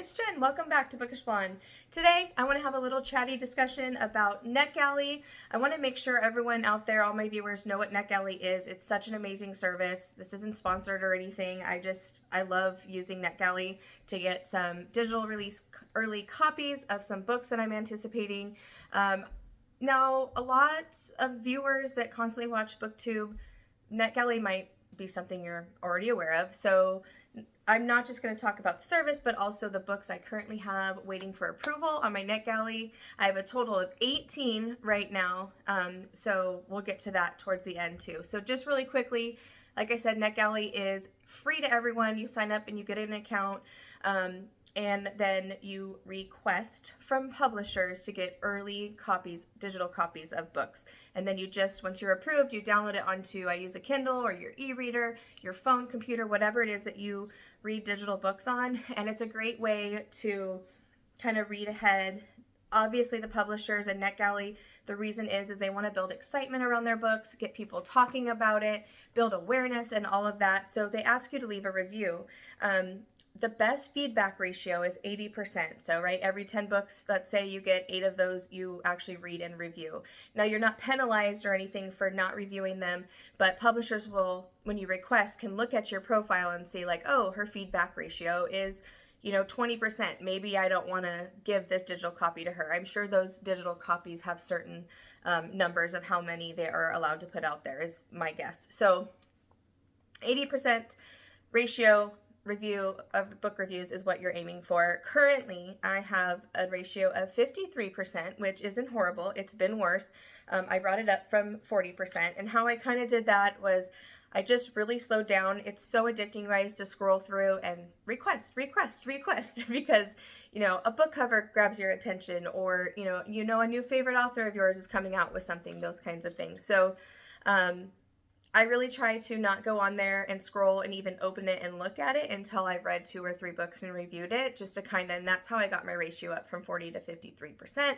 it's Jen. Welcome back to Bookish Blonde. Today, I want to have a little chatty discussion about Netgalley. I want to make sure everyone out there, all my viewers, know what Netgalley is. It's such an amazing service. This isn't sponsored or anything. I love using Netgalley to get some digital release early copies of some books that I'm anticipating. Now, a lot of viewers that constantly watch BookTube, Netgalley might be something you're already aware of. So I'm not just going to talk about the service, but also the books I currently have waiting for approval on my Netgalley. I have a total of 18 right now, so we'll get to that towards the end too. So just really quickly, like I said, Netgalley is free to everyone. You sign up and you get an account, and then you request from publishers to get early copies, digital copies of books. And then you just, once you're approved, you download it onto, I use a Kindle or your e-reader, your phone, computer, whatever it is that you read digital books on. And it's a great way to kind of read ahead. Obviously, the publishers and Netgalley, the reason is they want to build excitement around their books, get people talking about it, build awareness and all of that. So they ask you to leave a review. The best feedback ratio is 80%. So, right, every 10 books, let's say you get 8 of those you actually read and review. Now, you're not penalized or anything for not reviewing them, but publishers will, when you request, can look at your profile and see like, oh, her feedback ratio is 20%. Maybe I don't want to give this digital copy to her. I'm sure those digital copies have certain numbers of how many they are allowed to put out there is my guess. So 80% ratio review of book reviews is what you're aiming for. Currently, I have a ratio of 53%, which isn't horrible. It's been worse. I brought it up from 40%. And how I kind of did that was I just really slowed down. It's so addicting, guys, to scroll through and request because, a book cover grabs your attention, or, a new favorite author of yours is coming out with something, those kinds of things. So, I really try to not go on there and scroll and even open it and look at it until I've read 2 or 3 books and reviewed it, just to and that's how I got my ratio up from 40 to 53%.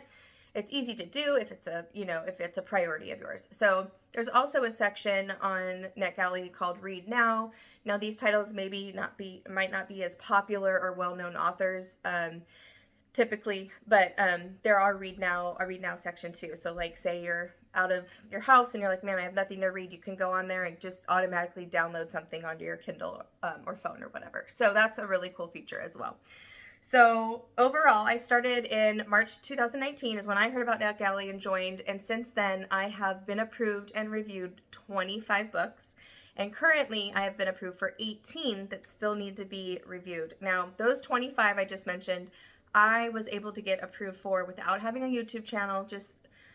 It's easy to do if it's a priority of yours. So there's also a section on Netgalley called Read Now. Now these titles might not be as popular or well-known authors, typically, but there are a Read Now section too. So like, say you're out of your house and you're like, man, I have nothing to read, you can go on there and just automatically download something onto your Kindle or phone or whatever. So that's a really cool feature as well. So overall, I started in March 2019 is when I heard about Netgalley and joined, and since then I have been approved and reviewed 25 books, and currently I have been approved for 18 that still need to be reviewed. Now, those 25 I just mentioned, I was able to get approved for without having a YouTube channel.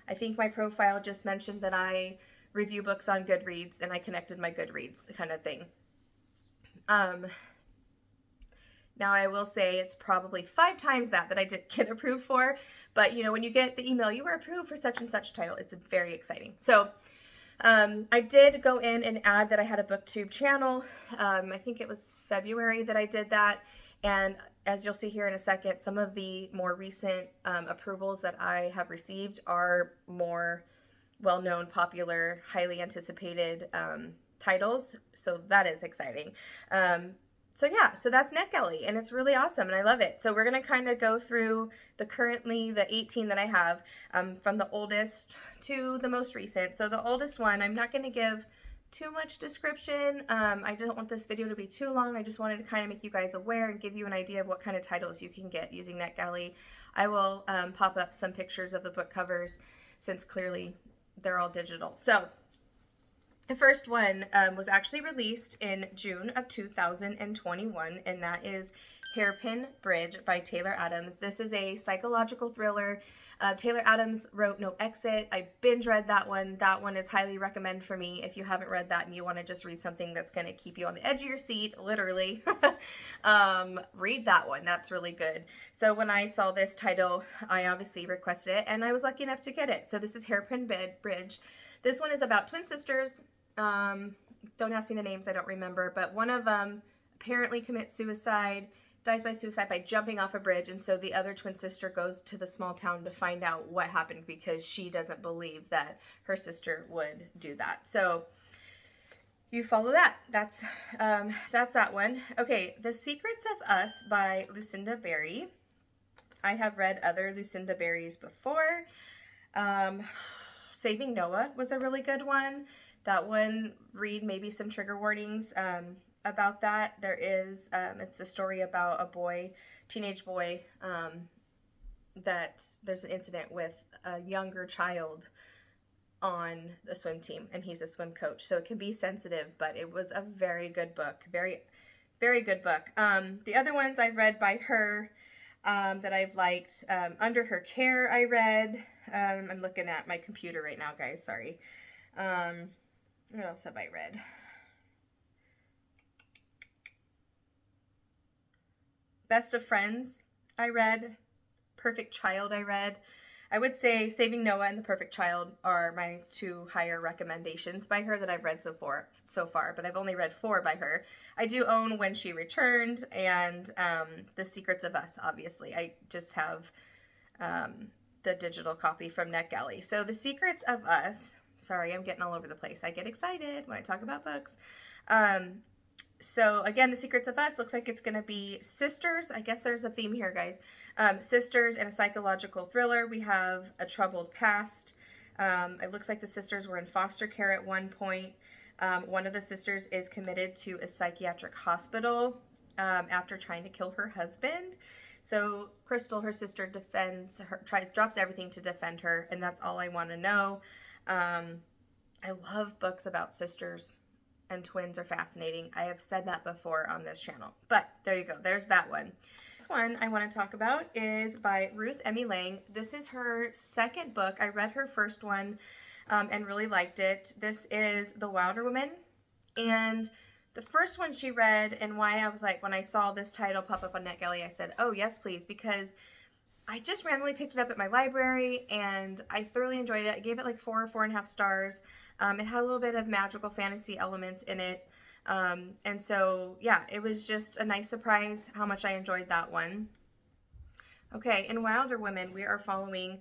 I think my profile just mentioned that I review books on Goodreads, and I connected my Goodreads kind of thing. Now I will say it's probably 5 times that I did get approved for, but when you get the email, you were approved for such and such title, it's very exciting. So I did go in and add that I had a BookTube channel. I think it was February that I did that. And as you'll see here in a second, some of the more recent approvals that I have received are more well-known, popular, highly anticipated titles. So that is exciting. So that's Netgalley, and it's really awesome, and I love it. So we're going to kind of go through the 18 that I have, from the oldest to the most recent. So the oldest one, I'm not going to give too much description. I don't want this video to be too long. I just wanted to kind of make you guys aware and give you an idea of what kind of titles you can get using Netgalley. I will pop up some pictures of the book covers, since clearly they're all digital. So the first one was actually released in June of 2021, and that is Hairpin Bridge by Taylor Adams. This is a psychological thriller. Taylor Adams wrote No Exit. I binge read that one. That one is highly recommended for me if you haven't read that and you want to just read something that's going to keep you on the edge of your seat, literally. Read that one. That's really good. So when I saw this title, I obviously requested it, and I was lucky enough to get it. So this is Hairpin Bridge. This one is about twin sisters. Don't ask me the names, I don't remember, but one of them apparently dies by suicide by jumping off a bridge, and so the other twin sister goes to the small town to find out what happened because she doesn't believe that her sister would do that. So you follow that. That's that one. Okay, The Secrets of Us by Lucinda Berry. I have read other Lucinda Berries before. Saving Noah was a really good one. That one, read maybe some trigger warnings about that. There is, it's a story about a boy, teenage boy, that there's an incident with a younger child on the swim team, and he's a swim coach, so it can be sensitive, but it was a very good book. Very, very good book. The other ones I've read by her that I've liked, Under Her Care I read. I'm looking at my computer right now, guys, sorry. What else have I read? Best of Friends I read. Perfect Child I read. I would say Saving Noah and The Perfect Child are my two higher recommendations by her that I've read so far, but I've only read 4 by her. I do own When She Returned and The Secrets of Us, obviously. I just have the digital copy from Netgalley. So The Secrets of Us, sorry, I'm getting all over the place. I get excited when I talk about books. So again, The Secrets of Us looks like it's going to be sisters. I guess there's a theme here, guys. Sisters and a psychological thriller. We have a troubled past. It looks like the sisters were in foster care at one point. One of the sisters is committed to a psychiatric hospital after trying to kill her husband. So Crystal, her sister, drops everything to defend her, and that's all I want to know. I love books about sisters, and twins are fascinating. I have said that before on this channel, but there you go. There's that one. This one I want to talk about is by Ruth Emmy Lang. This is her second book. I read her first one and really liked it. This is The Wilder Woman, and the first one she read, and why I was like, when I saw this title pop up on Netgalley, I said, oh yes please, because I just randomly picked it up at my library and I thoroughly enjoyed it. I gave it like 4 or 4.5 stars. It had a little bit of magical fantasy elements in it. And so, yeah, it was just a nice surprise how much I enjoyed that one. Okay, in Wilder Women, we are following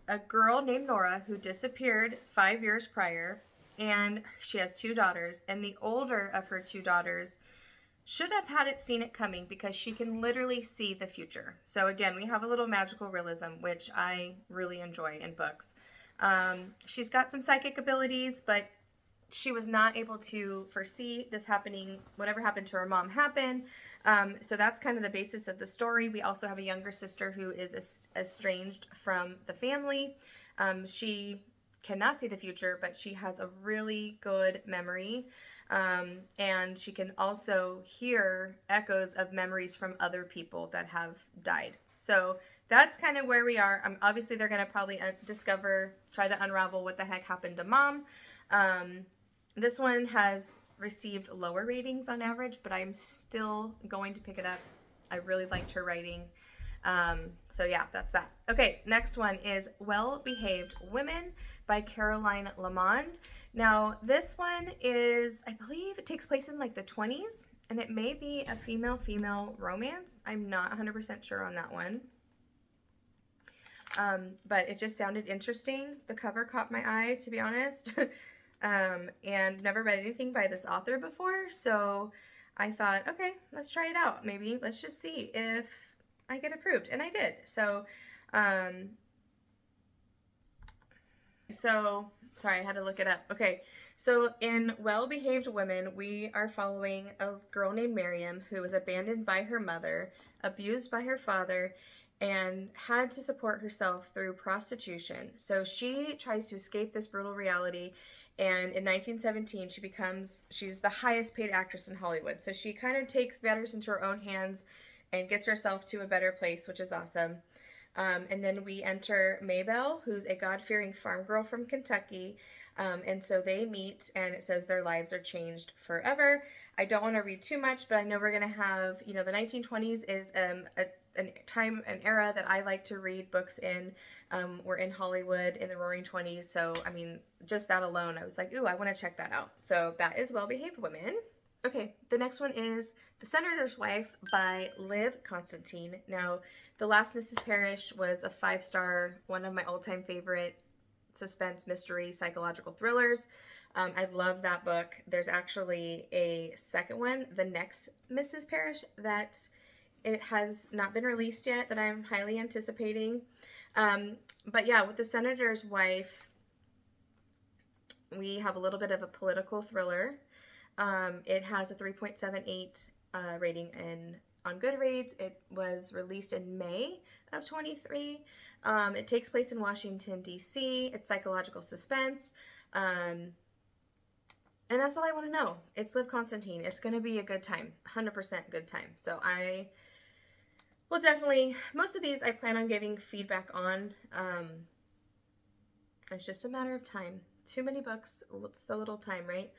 a girl named Nora who disappeared 5 years prior, and she has 2 daughters, and the older of her 2 daughters should have had it seen it coming because she can literally see the future. So again, we have a little magical realism, which I really enjoy in books. She's got some psychic abilities, but she was not able to foresee this happening. Whatever happened to her mom happened. So that's kind of the basis of the story. We also have a younger sister who is estranged from the family. She cannot see the future, but she has a really good memory. And she can also hear echoes of memories from other people that have died. So that's kind of where we are. Obviously, they're going to probably try to unravel what the heck happened to mom. This one has received lower ratings on average, but I'm still going to pick it up. I really liked her writing. So yeah, that's that. Okay, next one is Well-Behaved Women by Caroline Lamond. Now, this one is, I believe it takes place in like the 20s, and it may be a female-female romance. I'm not 100% sure on that one. But it just sounded interesting. The cover caught my eye, to be honest. And never read anything by this author before, so I thought, okay, let's try it out. Maybe let's just see if I get approved, and I did. So sorry, I had to look it up. Okay, so in Well-Behaved Women, we are following a girl named Miriam who was abandoned by her mother, abused by her father, and had to support herself through prostitution. So she tries to escape this brutal reality, and in 1917 she's the highest paid actress in Hollywood. So she kind of takes matters into her own hands and gets herself to a better place, which is awesome. And then we enter Maybelle, who's a God-fearing farm girl from Kentucky. And so they meet, and it says their lives are changed forever. I don't want to read too much, but I know we're going to have, the 1920s is an era that I like to read books in. We're in Hollywood in the Roaring 20s, so, I mean, just that alone, I was like, ooh, I want to check that out. So that is Well-Behaved Women. Okay, the next one is The Senator's Wife by Liv Constantine. Now, The Last Mrs. Parrish was a 5-star, one of my all-time favorite suspense, mystery, psychological thrillers. I love that book. There's actually a second one, The Next Mrs. Parrish, that it has not been released yet, that I'm highly anticipating. But yeah, with The Senator's Wife, we have a little bit of a political thriller. It has a 3.78 rating on Goodreads. It was released in May of 23. It takes place in Washington, D.C. It's psychological suspense. And that's all I want to know. It's Liv Constantine. It's going to be a good time. 100% good time. So I will definitely, most of these I plan on giving feedback on. It's just a matter of time. Too many books, so little time, right?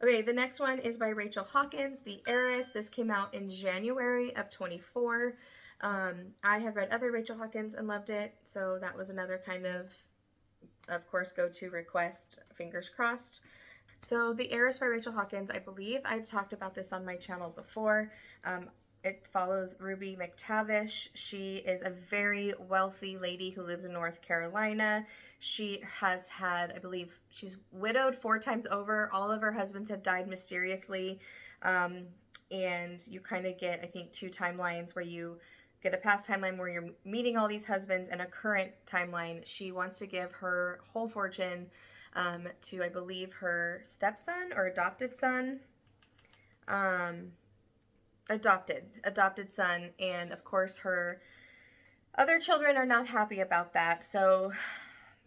Okay, the next one is by Rachel Hawkins, The Heiress. This came out in January of 24. I have read other Rachel Hawkins and loved it. So that was another kind of course, go-to request, fingers crossed. So The Heiress by Rachel Hawkins, I believe I've talked about this on my channel before. It follows Ruby McTavish. She is a very wealthy lady who lives in North Carolina. She has had, I believe, she's widowed 4 times over. All of her husbands have died mysteriously. And you kind of get, I think, 2 timelines where you get a past timeline where you're meeting all these husbands and a current timeline. She wants to give her whole fortune to, I believe, her stepson or adoptive son. Adopted son, and of course her other children are not happy about that. So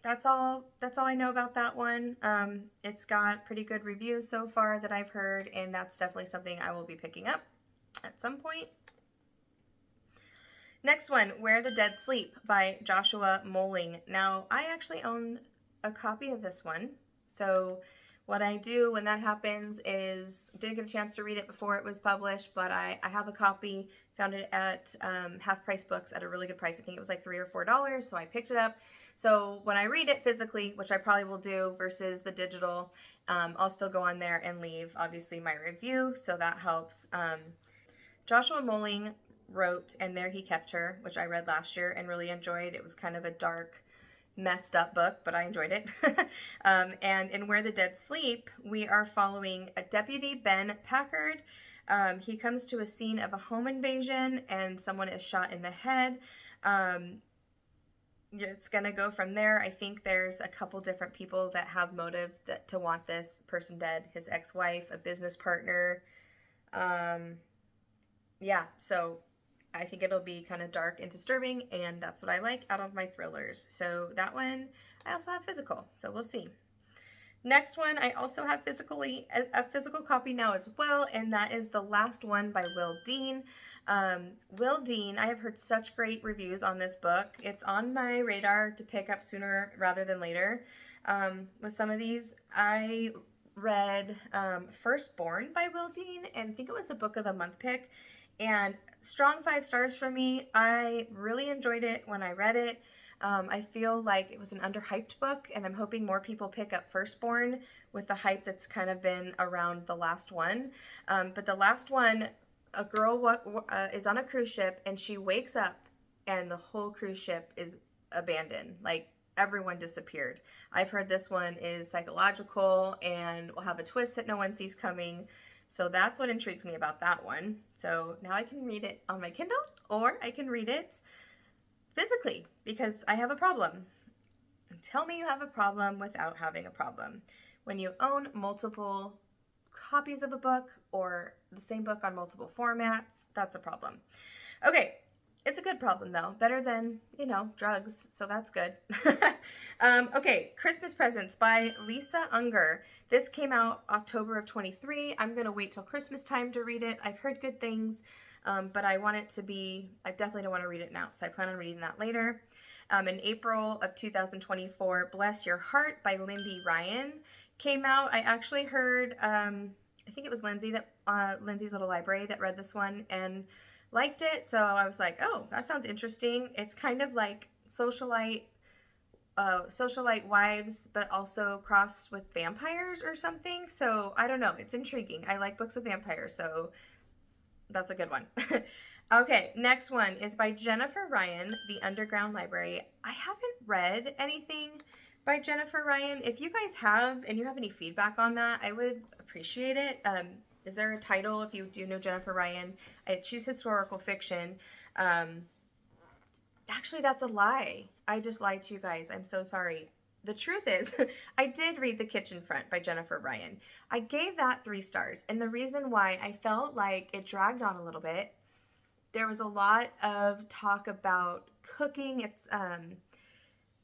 that's all I know about that one. It's got pretty good reviews so far that I've heard, and that's definitely something I will be picking up at some point. Next one, Where the Dead Sleep by Joshua Moling. Now, I actually own a copy of this one. So what I do when that happens is, didn't get a chance to read it before it was published, but I have a copy, found it at Half Price Books at a really good price. I think it was like $3 or $4, so I picked it up. So when I read it physically, which I probably will do versus the digital, I'll still go on there and leave, obviously, my review, so that helps. Joshua Moling wrote And There He Kept Her, which I read last year and really enjoyed. It was kind of a dark, messed up book, but I enjoyed it. And in Where the Dead Sleep, we are following a Deputy Ben Packard. He comes to a scene of a home invasion and someone is shot in the head. It's gonna go from there. I think there's a couple different people that have motive to want this person dead. His ex-wife, a business partner. Yeah, so I think it'll be kind of dark and disturbing, and that's what I like out of my thrillers. So that one, I also have physical, so we'll see. Next one, I also have a physical copy now as well, and that is The Last One by Will Dean. Will Dean, I have heard such great reviews on this book. It's on my radar to pick up sooner rather than later. With some of these, I read Firstborn by Will Dean, and I think it was a Book of the Month pick. And strong 5 stars for me. I really enjoyed it when I read it. I feel like it was an underhyped book, and I'm hoping more people pick up Firstborn with the hype that's kind of been around The Last One. But The Last One, a girl is on a cruise ship, and she wakes up, and the whole cruise ship is abandoned. Like, everyone disappeared. I've heard this one is psychological and will have a twist that no one sees coming. So that's what intrigues me about that one. So now I can read it on my Kindle, or I can read it physically because I have a problem. Tell me you have a problem without having a problem. When you own multiple copies of a book or the same book on multiple formats, that's a problem. Okay, it's a good problem though. Better than, drugs, so that's good. Okay, Christmas Presents by Lisa Unger. This came out October of 23. I'm going to wait till Christmas time to read it. I've heard good things, but I definitely don't want to read it now, so I plan on reading that later. In April of 2024, Bless Your Heart by Lindy Ryan came out. I actually heard, I think it was Lindsay's Little Library that read this one and liked it, so I was like, oh, that sounds interesting. It's kind of like socialite wives, but also crossed with vampires or something. So I don't know. It's intriguing. I like books with vampires, so that's a good one. Okay, next one is by Jennifer Ryan, The Underground Library. I haven't read anything by Jennifer Ryan. If you guys have and you have any feedback on that, I would appreciate it. Is there a title if you do know Jennifer Ryan? She's historical fiction. Um, Actually, that's a lie. I just lied to you guys. I'm so sorry. The truth is, I did read The Kitchen Front by Jennifer Ryan. I gave that 3 stars. And the reason why, I felt like it dragged on a little bit. There was a lot of talk about cooking.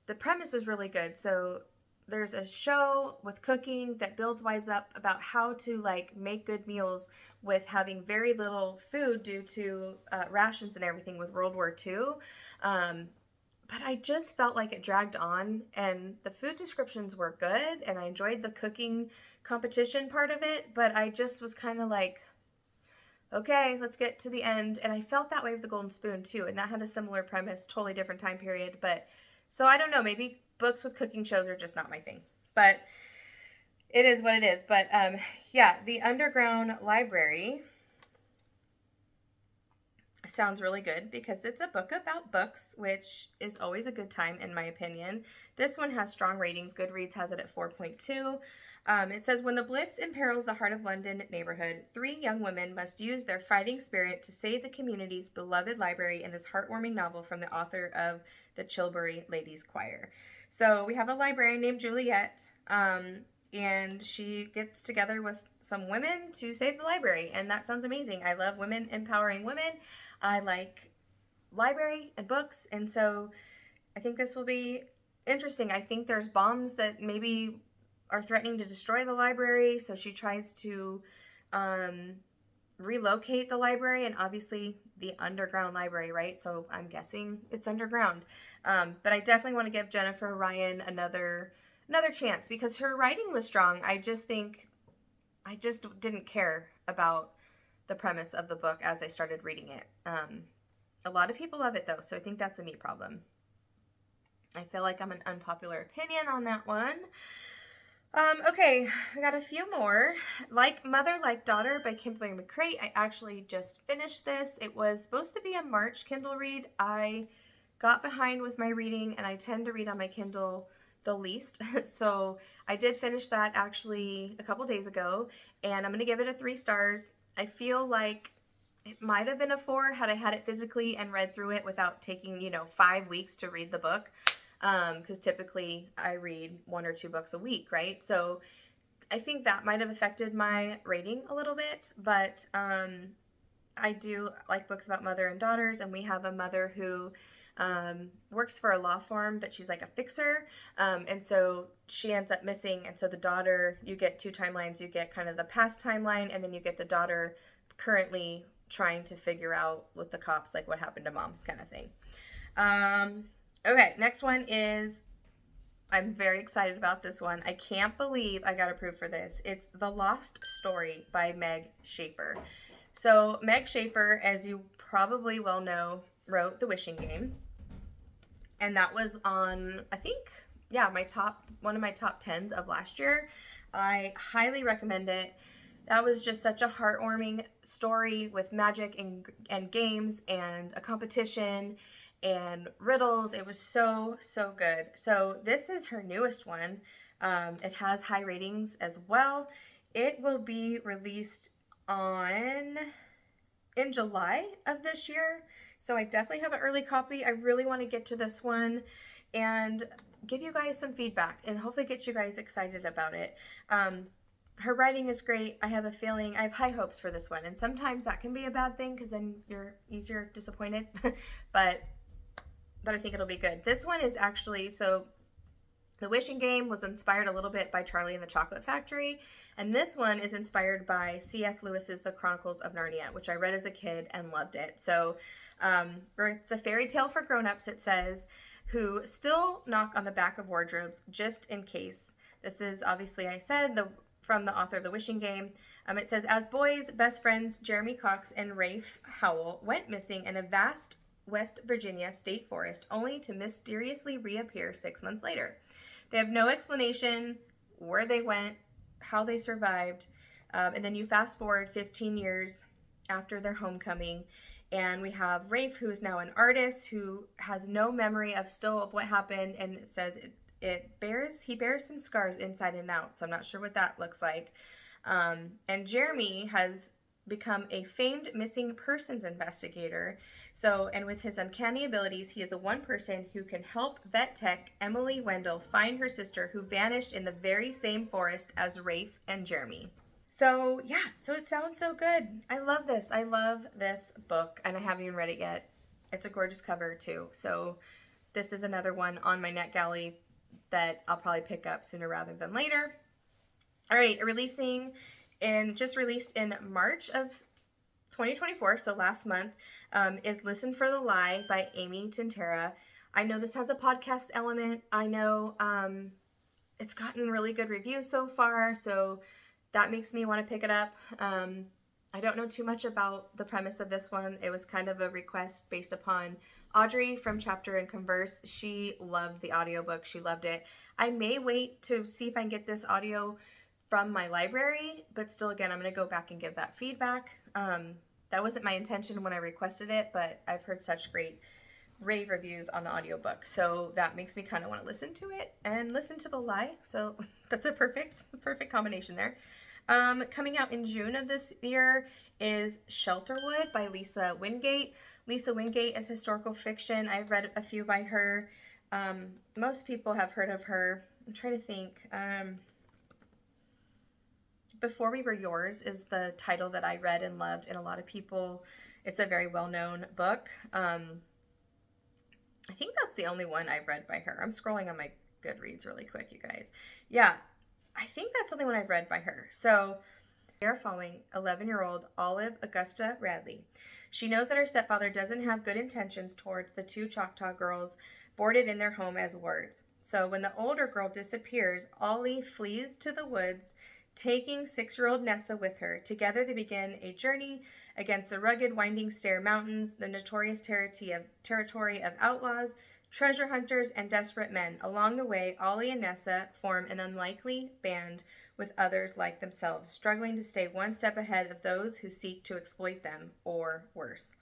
The premise was really good. So there's a show with cooking that builds wives up about how to like make good meals with having very little food due to rations and everything with World War II. But I just felt like it dragged on, and the food descriptions were good, and I enjoyed the cooking competition part of it, but I just was kind of like, okay, let's get to the end. And I felt that way with The Golden Spoon too, and that had a similar premise, totally different time period. But so I don't know, maybe books with cooking shows are just not my thing, but it is what it is. But yeah, The Underground Library sounds really good because it's a book about books, which is always a good time in my opinion. This one has strong ratings. Goodreads has it at 4.2. It says, when the Blitz imperils the heart of London neighborhood, 3 young women must use their fighting spirit to save the community's beloved library in this heartwarming novel from the author of the Chilbury Ladies Choir. So we have a librarian named Juliet, and she gets together with some women to save the library, and that sounds amazing. I love women empowering women. I like library and books, and so I think this will be interesting. I think there's bombs that maybe are threatening to destroy the library, so she tries to relocate the library, and obviously the underground library, right? So I'm guessing it's underground. But I definitely want to give Jennifer Ryan another chance because her writing was strong. I just didn't care about the premise of the book as I started reading it. A lot of people love it though, so I think that's a me problem. I feel like I'm an unpopular opinion on that one. Okay, I got a few more. Like Mother, Like Daughter by Kimberly McCreight. I actually just finished this. It was supposed to be a March Kindle read. I got behind with my reading, and I tend to read on my Kindle the least. So I did finish that actually a couple days ago, and I'm going to give it a 3 stars. I feel like it might have been a 4 had I had it physically and read through it without taking, 5 weeks to read the book. Because typically I read 1 or 2 books a week, right? So I think that might have affected my rating a little bit, but I do like books about mother and daughters, and we have a mother who works for a law firm, but she's like a fixer, and so she ends up missing, and so the daughter, you get 2 timelines. You get kind of the past timeline, and then you get the daughter currently trying to figure out with the cops like what happened to mom kind of thing. Okay, next one is, I'm very excited about this one. I can't believe I got approved for this. It's The Lost Story by Meg Schaefer. So Meg Schaefer, as you probably well know, wrote The Wishing Game. And that was on, I think, yeah, one of my top 10s of last year. I highly recommend it. That was just such a heartwarming story with magic and games and a competition and riddles. It was so, so good. So this is her newest one. It has high ratings as well. It will be released in July of this year. So I definitely have an early copy. I really want to get to this one and give you guys some feedback and hopefully get you guys excited about it. Her writing is great. I have high hopes for this one. And sometimes that can be a bad thing because then you're easier disappointed. but I think it'll be good. This one is actually, so The Wishing Game was inspired a little bit by Charlie and the Chocolate Factory, and this one is inspired by C.S. Lewis's The Chronicles of Narnia, which I read as a kid and loved it. So it's a fairy tale for grown-ups, it says, who still knock on the back of wardrobes just in case. This is obviously, I said, from the author of The Wishing Game. It says, as boys, best friends Jeremy Cox and Rafe Howell went missing in a vast West Virginia state forest, only to mysteriously reappear 6 months later. They have no explanation where they went, how they survived, and then you fast forward 15 years after their homecoming, and we have Rafe, who is now an artist, who has no memory of what happened, and it says he bears some scars inside and out, so I'm not sure what that looks like. And Jeremy has become a famed missing persons investigator. So, and with his uncanny abilities, he is the one person who can help vet tech Emily Wendell find her sister who vanished in the very same forest as Rafe and Jeremy. So, yeah, so it sounds so good. I love this. I love this book, and I haven't even read it yet. It's a gorgeous cover, too. So, this is another one on my Netgalley that I'll probably pick up sooner rather than later. All right, just released in March of 2024, so last month, is Listen for the Lie by Amy Tintera. I know this has a podcast element. I know it's gotten really good reviews so far, so that makes me want to pick it up. I don't know too much about the premise of this one. It was kind of a request based upon Audrey from Chapter and Converse. She loved the audiobook. She loved it. I may wait to see if I can get this audio from my library, but still, again, I'm going to go back and give that feedback. That wasn't my intention when I requested it, but I've heard such great rave reviews on the audiobook, so that makes me kind of want to listen to it and listen to the lie. So that's a perfect combination there. Coming out in June of this year is Shelterwood by Lisa Wingate. Lisa Wingate is historical fiction. I've read a few by her. Most people have heard of her. I'm trying to think. Before We Were Yours is the title that I read and loved, and a lot of people, it's a very well-known book. I think that's the only one I've read by her. I'm scrolling on my Goodreads really quick, you guys. Yeah, I think that's the only one I've read by her. So we are following 11-year-old Olive Augusta Radley. She knows that her stepfather doesn't have good intentions towards the two Choctaw girls boarded in their home as wards. So when the older girl disappears, Ollie flees to the woods, taking 6-year-old Nessa with her. Together they begin a journey against the rugged winding stair mountains, the notorious territory of outlaws, treasure hunters, and desperate men. Along the way, Ollie and Nessa form an unlikely band with others like themselves, struggling to stay one step ahead of those who seek to exploit them, or worse.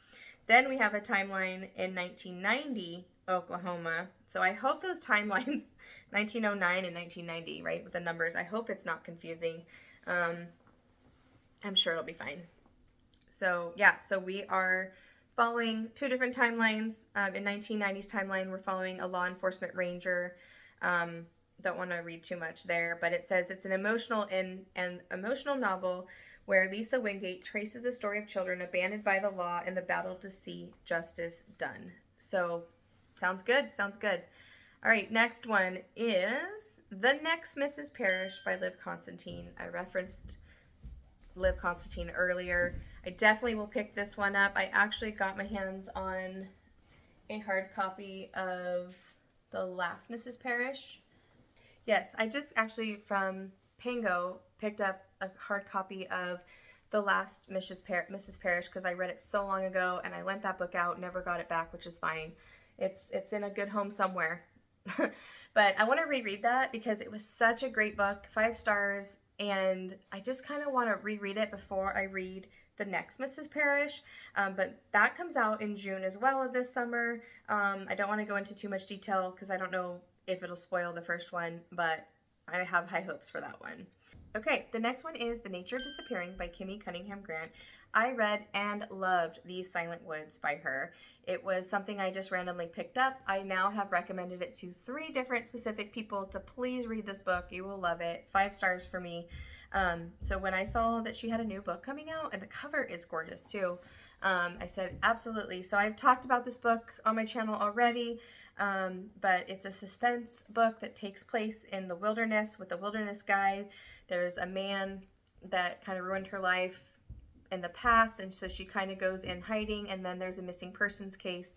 Then we have a timeline in 1990, Oklahoma. So I hope those timelines, 1909 and 1990, right, with the numbers, I hope it's not confusing. I'm sure it'll be fine. So yeah, so we are following two different timelines. In 1990's timeline, we're following a law enforcement ranger. Don't want to read too much there, but it says it's an emotional novel where Lisa Wingate traces the story of children abandoned by the law in the battle to see justice done. So sounds good. All right, next one is The Next Mrs. Parrish by Liv Constantine. I referenced Liv Constantine earlier. I definitely will pick this one up. I actually got my hands on a hard copy of The Last Mrs. Parrish. Yes, I just actually from Pango picked up a hard copy of The Last Mrs. Parrish because I read it so long ago and I lent that book out, never got it back, which is fine. It's in a good home somewhere. But I want to reread that because it was such a great book, 5 stars, and I just kind of want to reread it before I read The Next Mrs. Parrish. But that comes out in June as well of this summer. I don't want to go into too much detail because I don't know if it'll spoil the first one, but I have high hopes for that one. Okay, the next one is The Nature of Disappearing by Kimmy Cunningham Grant. I read and loved These Silent Woods by her. It was something I just randomly picked up. I now have recommended it to 3 different specific people to please read this book. You will love it. 5 stars for me. So when I saw that she had a new book coming out, and the cover is gorgeous too, I said absolutely. So I've talked about this book on my channel already, but it's a suspense book that takes place in the wilderness with a wilderness guide. There's a man that kind of ruined her life in the past, and so she kind of goes in hiding, and then there's a missing persons case,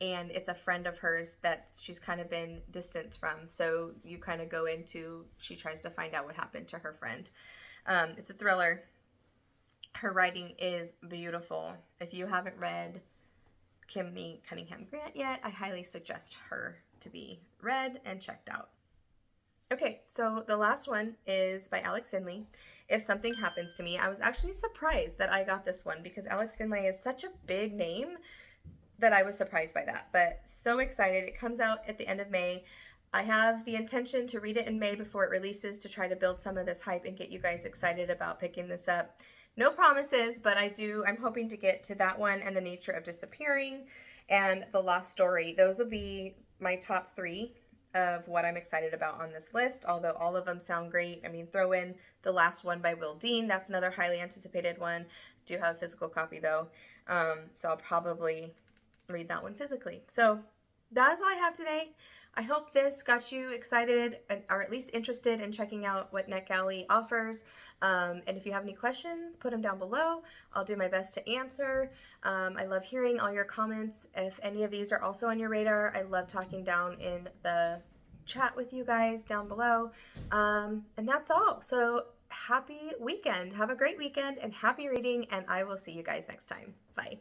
and it's a friend of hers that she's kind of been distanced from. So you kind of go into, she tries to find out what happened to her friend. It's a thriller. Her writing is beautiful. If you haven't read Kimmy Cunningham Grant yet, I highly suggest her to be read and checked out. Okay, so the last one is by Alex Finley, If Something Happens to Me. I was actually surprised that I got this one because Alex Finley is such a big name that I was surprised by that, but so excited. It comes out at the end of May. I have the intention to read it in May before it releases to try to build some of this hype and get you guys excited about picking this up. No promises, but I'm hoping to get to that one and The Nature of Disappearing and The Lost Story. Those will be my top 3 of what I'm excited about on this list, although all of them sound great. I mean, throw in The Last One by Will Dean. That's another highly anticipated one. Do have a physical copy though, so I'll probably read that one physically. So that's all I have today. I hope this got you excited or at least interested in checking out what Netgalley offers. And if you have any questions, put them down below. I'll do my best to answer. I love hearing all your comments. If any of these are also on your radar, I love talking down in the chat with you guys down below. And that's all. So happy weekend. Have a great weekend and happy reading, and I will see you guys next time. Bye.